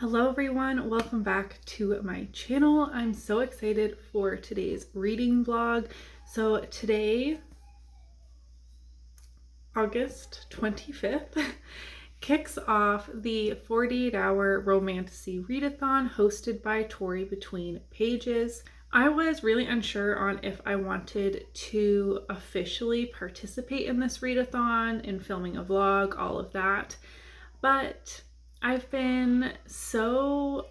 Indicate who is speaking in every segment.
Speaker 1: Hello everyone, welcome back to my channel. I'm so excited for today's reading vlog. So today, August 25th, kicks off the 48-hour Romantasy Readathon hosted by Tori between pages. I was really unsure on if I wanted to officially participate in this readathon and filming a vlog, all of that, but I've been so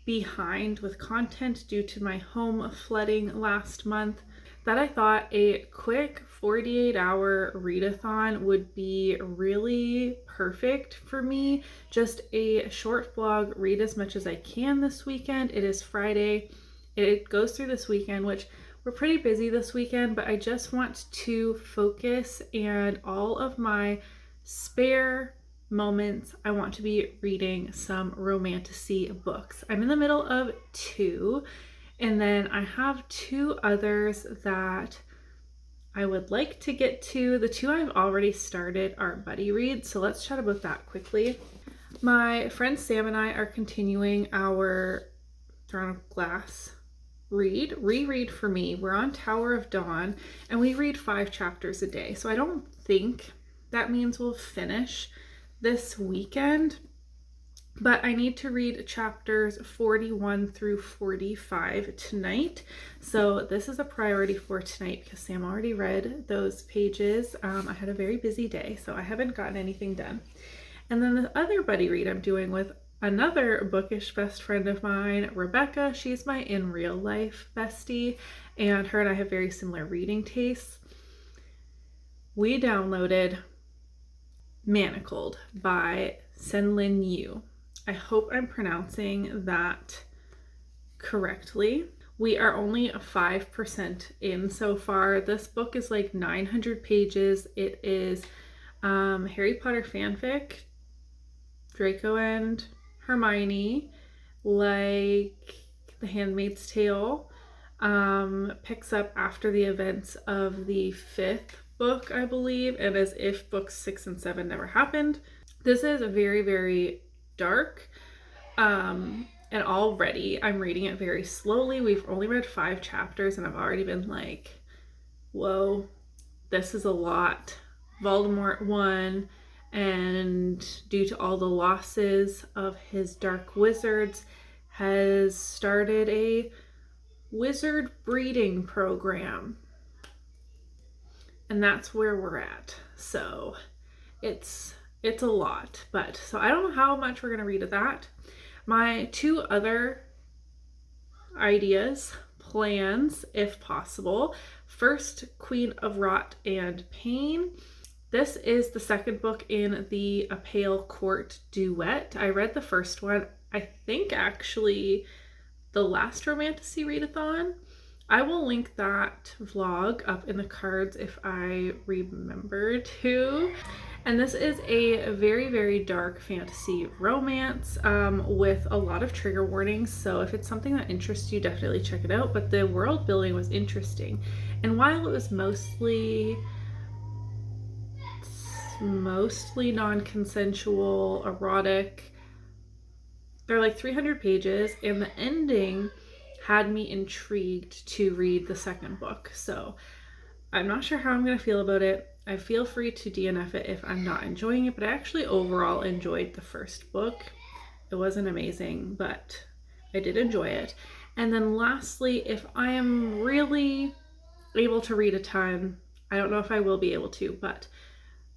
Speaker 1: behind with content due to my home flooding last month that I thought a quick 48-hour readathon would be really perfect for me. Just a short vlog, read as much as I can this weekend. It is Friday. It goes through this weekend, which we're pretty busy this weekend, but I just want to focus, and all of my spare moments I want to be reading some romantasy books. I'm in the middle of two, and then I have two others that I would like to get to. The two I've already started are buddy reads, so let's chat about that quickly. My friend Sam and I are continuing our Throne of Glass reread for me. We're on Tower of Dawn, and we read 5 chapters a day, so I don't think that means we'll finish this weekend, but I need to read chapters 41 through 45 tonight. So this is a priority for tonight because Sam already read those pages. I had a very busy day, so I haven't gotten anything done. And then the other buddy read I'm doing with another bookish best friend of mine, Rebecca. She's my in real life bestie, and her and I have very similar reading tastes. We downloaded Manacled by SenLinYu. I hope I'm pronouncing that correctly. We are only 5% in so far. This book is like 900 pages. It is Harry Potter fanfic, Draco and Hermione, like The Handmaid's Tale. Picks up after the events of the 5th book, I believe, and as if books 6 and 7 never happened. This is very, very dark, and already I'm reading it very slowly. We've only read 5 chapters and I've already been like, whoa, this is a lot. Voldemort won, and due to all the losses of his dark wizards, has started a wizard breeding program. And that's where we're at. So it's a lot, but so I don't know how much we're going to read of that. My 2 other ideas, plans, if possible. First, Queen of Rot and Pain. This is the second book in the A Pale Court duet. I read the first one, I think actually the last Romantasy Readathon. I will link that vlog up in the cards if I remember to. And this is a very, very dark fantasy romance with a lot of trigger warnings. So if it's something that interests you, definitely check it out. But the world building was interesting. And while it was mostly non-consensual, erotic, they're like 300 pages, and the ending had me intrigued to read the second book. So I'm not sure how I'm going to feel about it. I feel free to DNF it if I'm not enjoying it, but I actually overall enjoyed the first book. It wasn't amazing, but I did enjoy it. And then lastly, if I am really able to read a ton, I don't know if I will be able to, but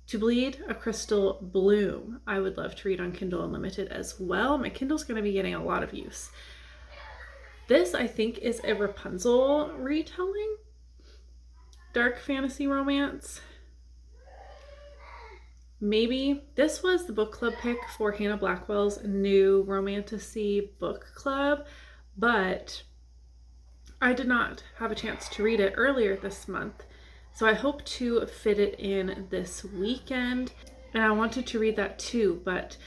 Speaker 1: To Bleed a Crystal Bloom, I would love to read on Kindle Unlimited as well. My Kindle's going to be getting a lot of use. This, I think, is a Rapunzel retelling. Dark fantasy romance. Maybe. This was the book club pick for Hannah Blackwell's new Romantasy book club, but I did not have a chance to read it earlier this month. So I hope to fit it in this weekend. And I wanted to read that too, but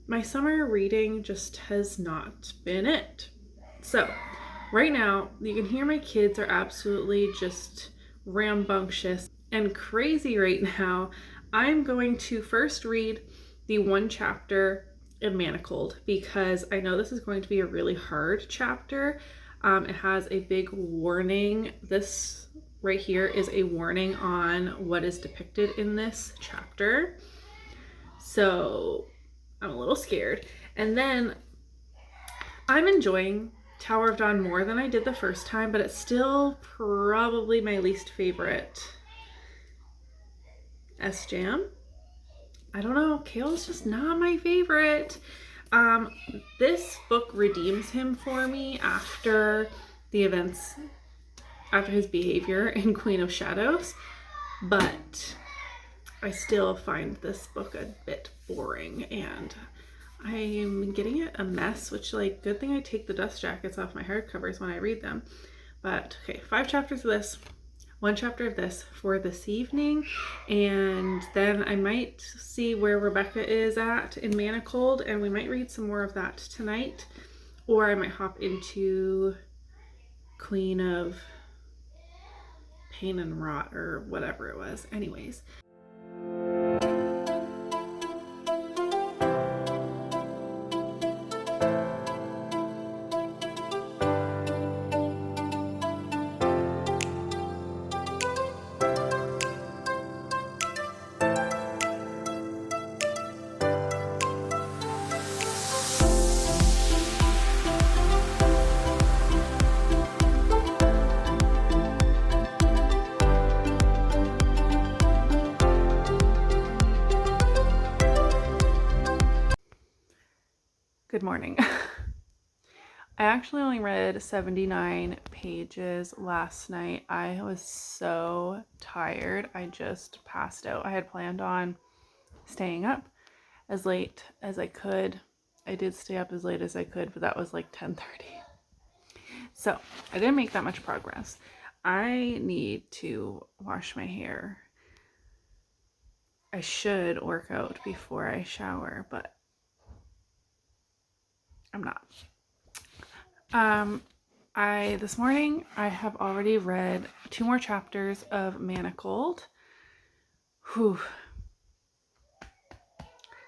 Speaker 1: my summer reading just has not been it. So right now, you can hear my kids are absolutely just rambunctious and crazy right now. I'm going to first read the 1 chapter in Manacled because I know this is going to be a really hard chapter. It has a big warning. This right here is a warning on what is depicted in this chapter. So I'm a little scared. And then I'm enjoying Tower of Dawn more than I did the first time, but it's still probably my least favorite S-Jam. I don't know, Kale's just not my favorite. This book redeems him for me after the events, after his behavior in Queen of Shadows, but I still find this book a bit boring, and I'm getting it a mess, which, like, good thing I take the dust jackets off my hardcovers when I read them. But okay, 5 chapters of this, 1 chapter of this for this evening, and then I might see where Rebecca is at in Manacled, and we might read some more of that tonight, or I might hop into Queen of Pain and Rot or whatever it was. Anyways. Good morning. I actually only read 79 pages last night. I was so tired. I just passed out. I had planned on staying up as late as I could. I did stay up as late as I could, but that was like 10:30. So I didn't make that much progress. I need to wash my hair. I should work out before I shower, but I'm not. This morning I have already read 2 more chapters of Manacled. Whew.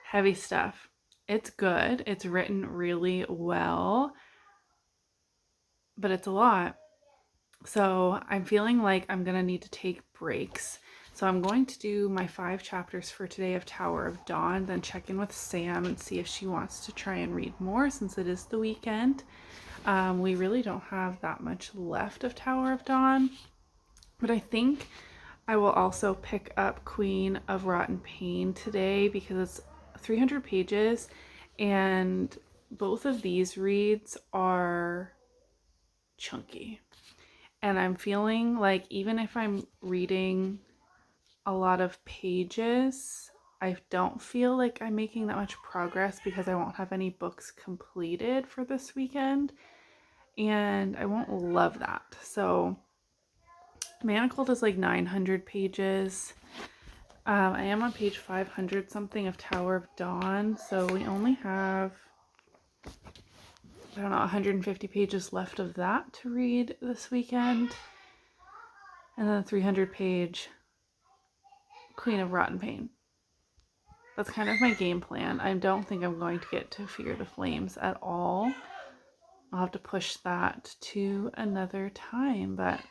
Speaker 1: Heavy stuff. It's good. It's written really well, but it's a lot. So I'm feeling like I'm gonna need to take breaks. So I'm going to do my 5 chapters for today of Tower of Dawn, then check in with Sam and see if she wants to try and read more since it is the weekend. We really don't have that much left of Tower of Dawn, but I think I will also pick up Queen of Rotten Pain today because it's 300 pages and both of these reads are chunky. And I'm feeling like even if I'm reading a lot of pages, I don't feel like I'm making that much progress because I won't have any books completed for this weekend. And I won't love that. So Manacled is like 900 pages. I am on page 500 something of Tower of Dawn. So we only have, I don't know, 150 pages left of that to read this weekend. And then a 300 page Queen of Rotten Pain. That's kind of my game plan. I don't think I'm going to get to Fear the Flames at all. I'll have to push that to another time, but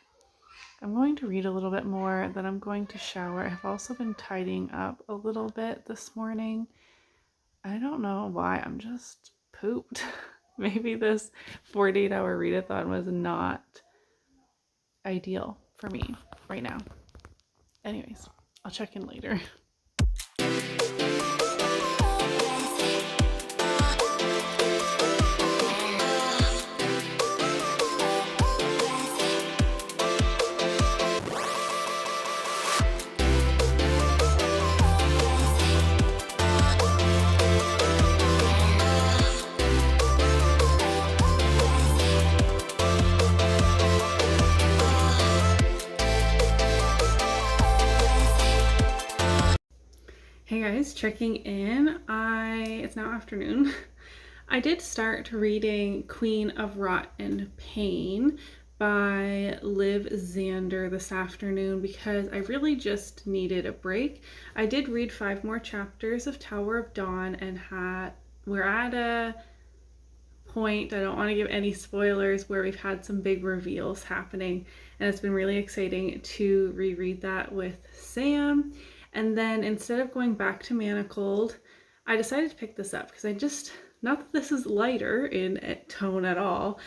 Speaker 1: I'm going to read a little bit more, then I'm going to shower. I've also been tidying up a little bit this morning. I don't know why, I'm just pooped. Maybe this 48-hour readathon was not ideal for me right now. Anyways, I'll check in later. Hey guys, checking in. It's now afternoon. I did start reading Queen of Rotten Pain by Liv Zander this afternoon because I really just needed a break. I did read 5 more chapters of Tower of Dawn and we're at a point, I don't want to give any spoilers, where we've had some big reveals happening, and it's been really exciting to reread that with Sam. And then instead of going back to Manacled, I decided to pick this up because I just, not that this is lighter in tone at all,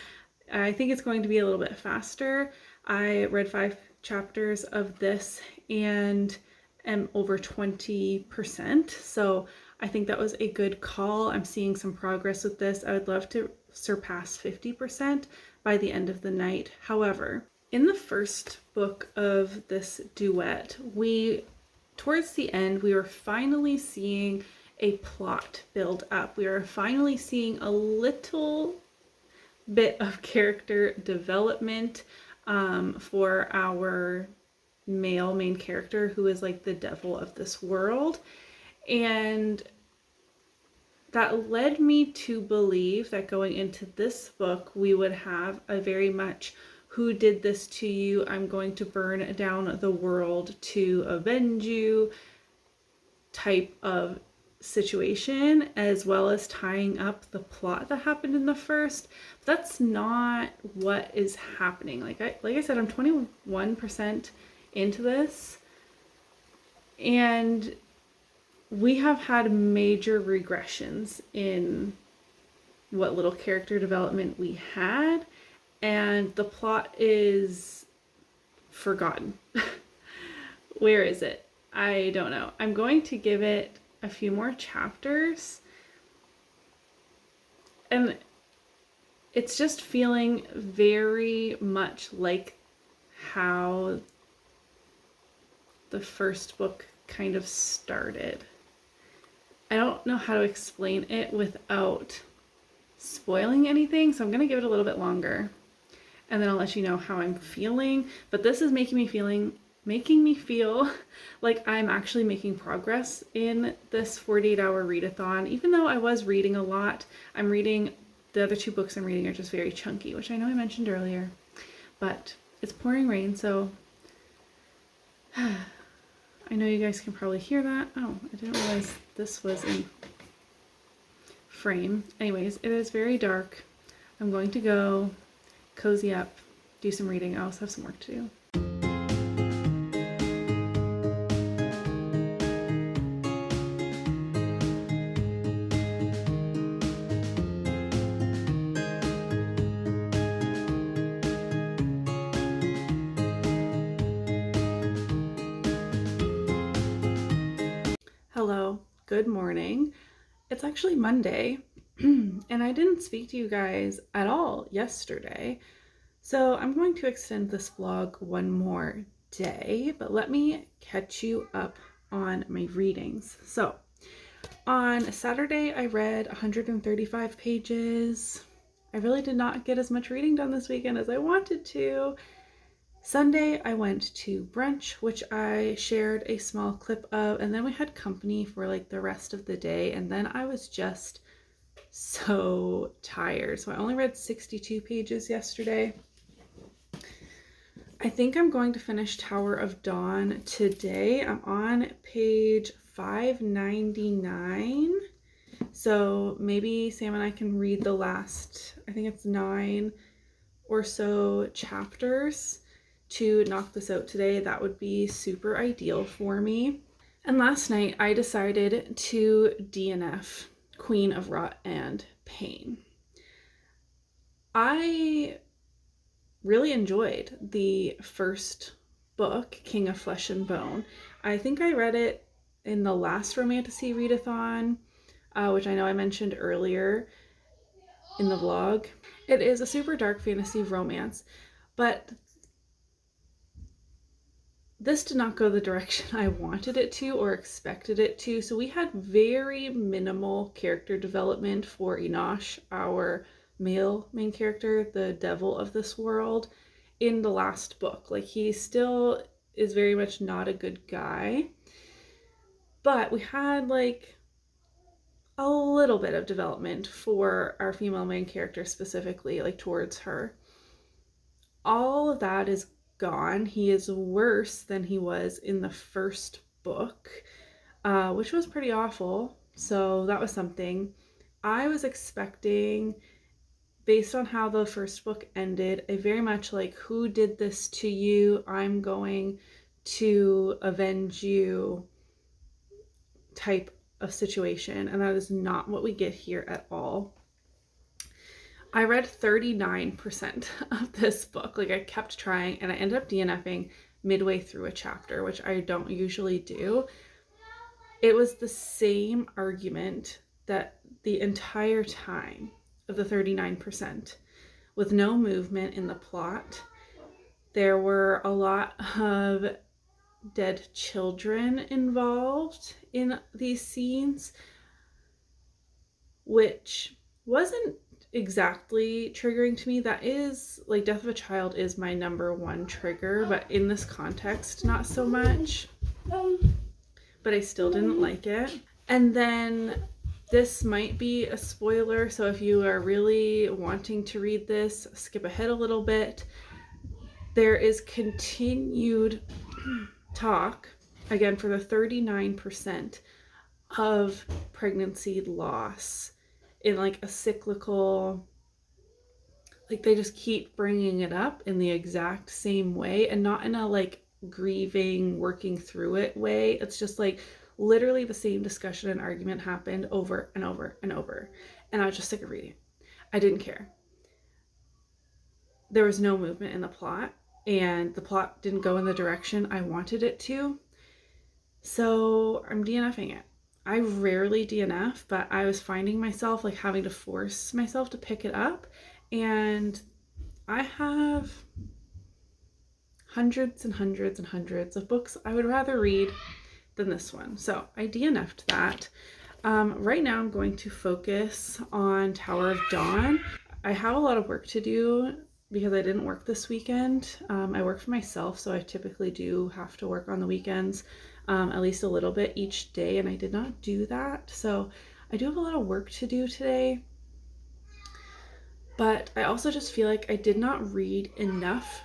Speaker 1: I think it's going to be a little bit faster. I read 5 chapters of this and am over 20%, so I think that was a good call. I'm seeing some progress with this. I would love to surpass 50% by the end of the night. However, in the first book of this duet, towards the end, we were finally seeing a plot build up. We were finally seeing a little bit of character development for our male main character, who is like the devil of this world. And that led me to believe that going into this book, we would have a very much who did this to you, I'm going to burn down the world to avenge you type of situation, as well as tying up the plot that happened in the first. But that's not what is happening. Like I said, I'm 21% into this, and we have had major regressions in what little character development we had, and the plot is forgotten. Where is it? I don't know. I'm going to give it a few more chapters, and it's just feeling very much like how the first book kind of started. I don't know how to explain it without spoiling anything, so I'm going to give it a little bit longer, and then I'll let you know how I'm feeling. But this is making me feel like I'm actually making progress in this 48-hour readathon. Even though I was reading a lot, the other 2 books I'm reading are just very chunky, which I know I mentioned earlier, but it's pouring rain, so I know you guys can probably hear that. Oh, I didn't realize this was in frame. Anyways, it is very dark. I'm going to go cozy up, do some reading. I also have some work to do. Hello, good morning. It's actually Monday, and I didn't speak to you guys at all yesterday, so I'm going to extend this vlog one more day, but let me catch you up on my readings. So, on Saturday, I read 135 pages. I really did not get as much reading done this weekend as I wanted to. Sunday, I went to brunch, which I shared a small clip of, and then we had company for like the rest of the day, and then I was just so tired. So I only read 62 pages yesterday. I think I'm going to finish Tower of Dawn today. I'm on page 599. So maybe Sam and I can read the last, I think it's 9 or so chapters to knock this out today. That would be super ideal for me. And last night I decided to DNF Queen of Rot and Pain. I really enjoyed the first book, King of Flesh and Bone. I think I read it in the last Romantasy Readathon, which I know I mentioned earlier in the vlog. It is a super dark fantasy romance, but this did not go the direction I wanted it to or expected it to. So we had very minimal character development for Enosh, our male main character, the devil of this world, in the last book. Like, he still is very much not a good guy, but we had like a little bit of development for our female main character, specifically like towards her. All of that is gone. He is worse than he was in the first book, which was pretty awful. So that was something. I was expecting, based on how the first book ended, a very much like, who did this to you? I'm going to avenge you type of situation. And that is not what we get here at all. I read 39% of this book. Like, I kept trying and I ended up DNFing midway through a chapter, which I don't usually do. It was the same argument that the entire time of the 39%, with no movement in the plot. There were a lot of dead children involved in these scenes, which wasn't exactly triggering to me. That is, like, death of a child is my number one trigger, but in this context, not so much. But I still didn't like it. And then this might be a spoiler, so if you are really wanting to read this, skip ahead a little bit. There is continued talk, again for the 39%, of pregnancy loss in like a cyclical, like they just keep bringing it up in the exact same way, and not in a like grieving, working through it way. It's just like literally the same discussion and argument happened over and over and over. And I was just sick of reading. I didn't care. There was no movement in the plot, and the plot didn't go in the direction I wanted it to. So I'm DNFing it. I rarely DNF, but I was finding myself like having to force myself to pick it up. And I have hundreds and hundreds and hundreds of books I would rather read than this one. So I DNF'd that. Right now I'm going to focus on Tower of Dawn. I have a lot of work to do because I didn't work this weekend. I work for myself, so I typically do have to work on the weekends, at least a little bit each day, and I did not do that. So I do have a lot of work to do today. But I also just feel like I did not read enough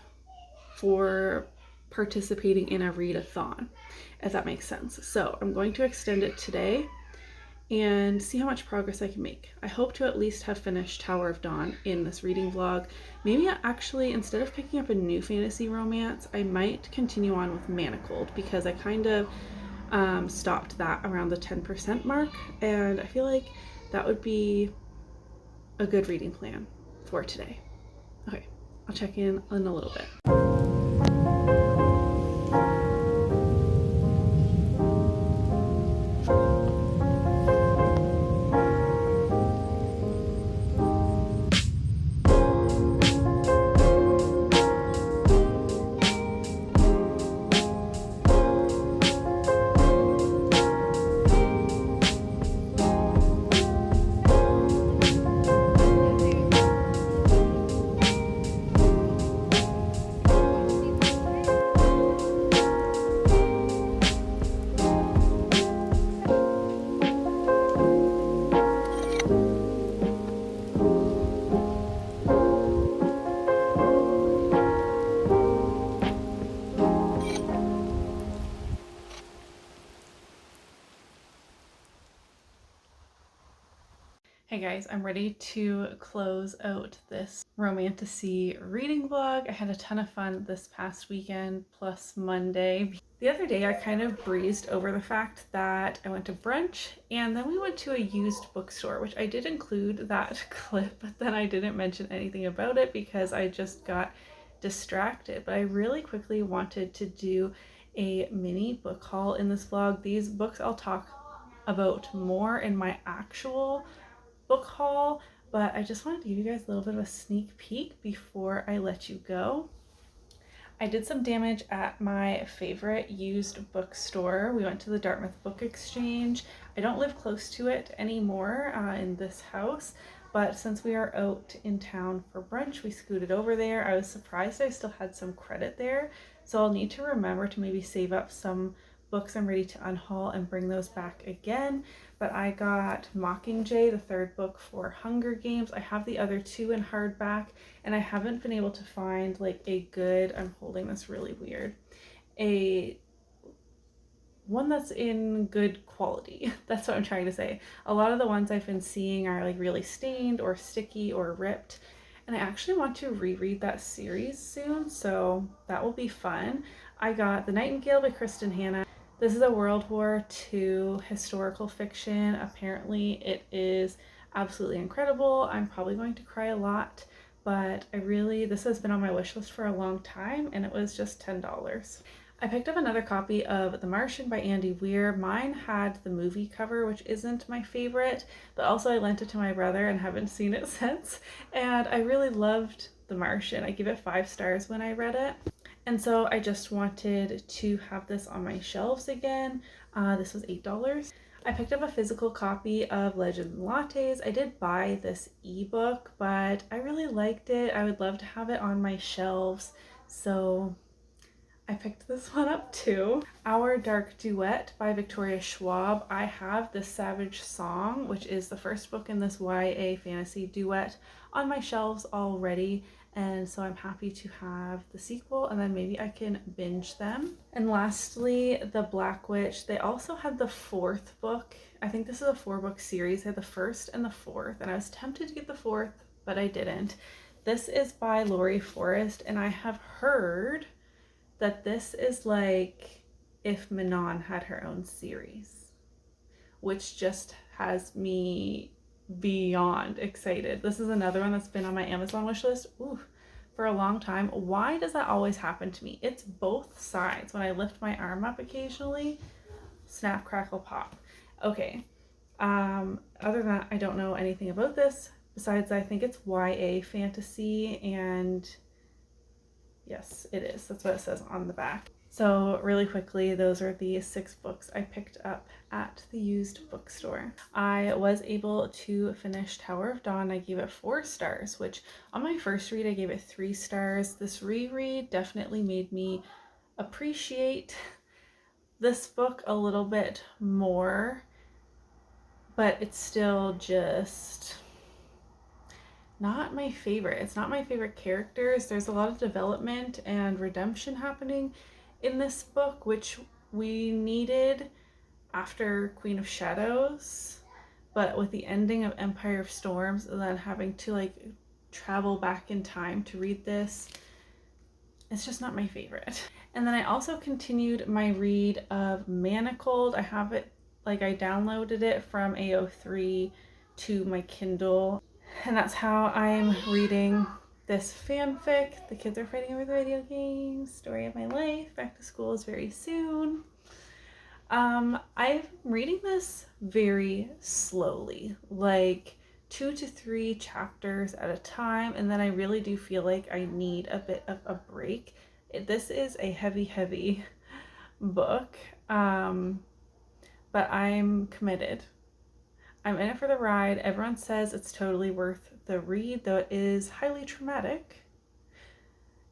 Speaker 1: for participating in a readathon, if that makes sense. So I'm going to extend it today and see how much progress I can make. I hope to at least have finished Tower of Dawn in this reading vlog. Maybe actually, instead of picking up a new fantasy romance, I might continue on with Manacled, because I kind of stopped that around the 10% mark, and I feel like that would be a good reading plan for today. Okay, I'll check in a little bit. Hey guys, I'm ready to close out this Romantasy reading vlog. I had a ton of fun this past weekend, plus Monday. The other day I kind of breezed over the fact that I went to brunch and then we went to a used bookstore, which I did include that clip, but then I didn't mention anything about it because I just got distracted. But I really quickly wanted to do a mini book haul in this vlog. These books I'll talk about more in my actual book haul, but I just wanted to give you guys a little bit of a sneak peek before I let you go. I did some damage at my favorite used bookstore. We went to the Dartmouth Book Exchange. I don't live close to it anymore in this house, but since we are out in town for brunch, we scooted over there. I was surprised I still had some credit there, so I'll need to remember to maybe save up some books I'm ready to unhaul and bring those back again. But I got Mockingjay, the third book for Hunger Games. I have the other two in hardback, and I haven't been able to find like a good, I'm holding this really weird, a one that's in good quality. That's what I'm trying to say. A lot of the ones I've been seeing are like really stained or sticky or ripped. And I actually want to reread that series soon, so that will be fun. I got The Nightingale by Kristen Hanna. This is a World War II historical fiction. Apparently it is absolutely incredible. I'm probably going to cry a lot, but this has been on my wish list for a long time, and it was just $10. I picked up another copy of The Martian by Andy Weir. Mine had the movie cover, which isn't my favorite, but also I lent it to my brother and haven't seen it since. And I really loved The Martian. I gave it 5 stars when I read it. And so I just wanted to have this on my shelves again. This was $8. I picked up a physical copy of Legend Lattes. I did buy this ebook, but I really liked it. I would love to have it on my shelves, so I picked this one up too. Our Dark Duet by Victoria Schwab. I have The Savage Song, which is the first book in this YA fantasy duet, on my shelves already, and so I'm happy to have the sequel, and then maybe I can binge them. And lastly, The Black Witch. They also had the 4th book. I think this is a 4-book series. They had the 1st and the 4th, and I was tempted to get the 4th, but I didn't. This is by Laurie Forrest, and I have heard that this is like if Manon had her own series, which just has me beyond excited. This is another one that's been on my Amazon wish list for a long time. Why does that always happen to me? It's both sides. When I lift my arm up occasionally, snap, crackle, pop. Okay. Other than that, I don't know anything about this. Besides, I think it's YA fantasy, and yes, it is. That's what it says on the back. So really quickly, those are the 6 books I picked up at the used bookstore. I was able to finish Tower of Dawn. I gave it 4 stars, which on my first read, I gave it 3 stars. This reread definitely made me appreciate this book a little bit more, but it's still just not my favorite. It's not my favorite characters. There's a lot of development and redemption happening in this book, which we needed after Queen of Shadows, but with the ending of Empire of Storms and then having to like travel back in time to read this, it's just not my favorite. And then I also continued my read of Manacled. I have it, like I downloaded it from AO3 to my Kindle, and that's how I'm reading this fanfic. The kids are fighting over the video game. Story of my life. Back to school is very soon. I'm reading this very slowly, like 2 to 3 chapters at a time, and then I really do feel like I need a bit of a break. This is a heavy book, but I'm committed. I'm in it for the ride. Everyone says it's totally worth the read, though it is highly traumatic.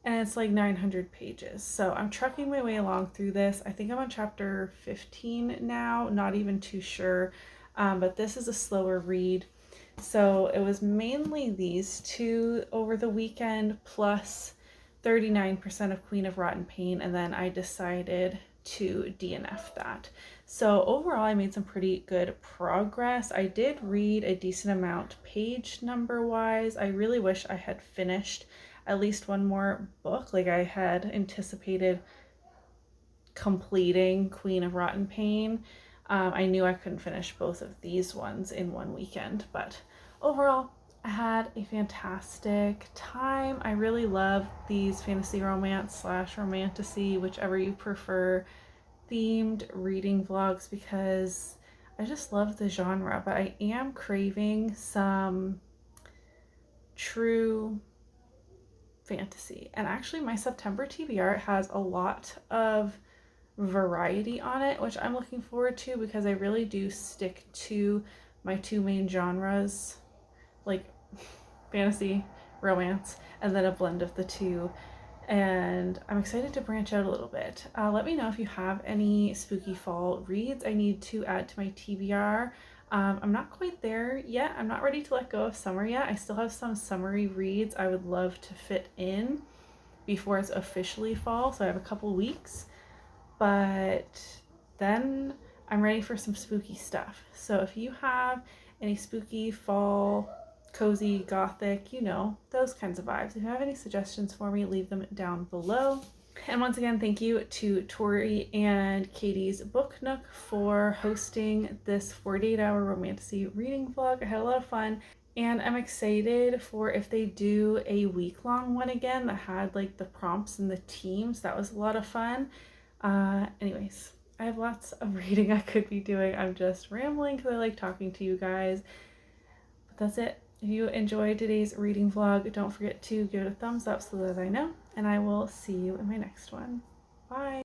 Speaker 1: And it's like 900 pages. So I'm trucking my way along through this. I think I'm on chapter 15 now, not even too sure. But this is a slower read. So it was mainly these 2 over the weekend, plus 39% of Queen of Rotten Pain, and then I decided to DNF that. So overall, I made some pretty good progress. I did read a decent amount page number wise. I really wish I had finished at least one more book. Like I had anticipated completing Queen of Rotten Pain. I knew I couldn't finish both of these ones in one weekend, but overall, I had a fantastic time. I really love these fantasy romance / romantasy, whichever you prefer, themed reading vlogs, because I just love the genre, but I am craving some true fantasy. And actually my September TBR has a lot of variety on it, which I'm looking forward to, because I really do stick to my 2 main genres, like fantasy, romance, and then a blend of the 2. And I'm excited to branch out a little bit. Let me know if you have any spooky fall reads I need to add to my TBR. I'm not quite there yet. I'm not ready to let go of summer yet. I still have some summery reads I would love to fit in before it's officially fall, so I have a couple weeks. But then I'm ready for some spooky stuff. So if you have any spooky fall, cozy, gothic, you know, those kinds of vibes, if you have any suggestions for me, leave them down below. And once again, thank you to Tori and Katie's Book Nook for hosting this 48-hour Romantasy reading vlog. I had a lot of fun, and I'm excited for if they do a week-long one again that had like the prompts and the teams. That was a lot of fun. Anyways, I have lots of reading I could be doing. I'm just rambling because I like talking to you guys. But that's it. If you enjoyed today's reading vlog, don't forget to give it a thumbs up so that I know, and I will see you in my next one. Bye!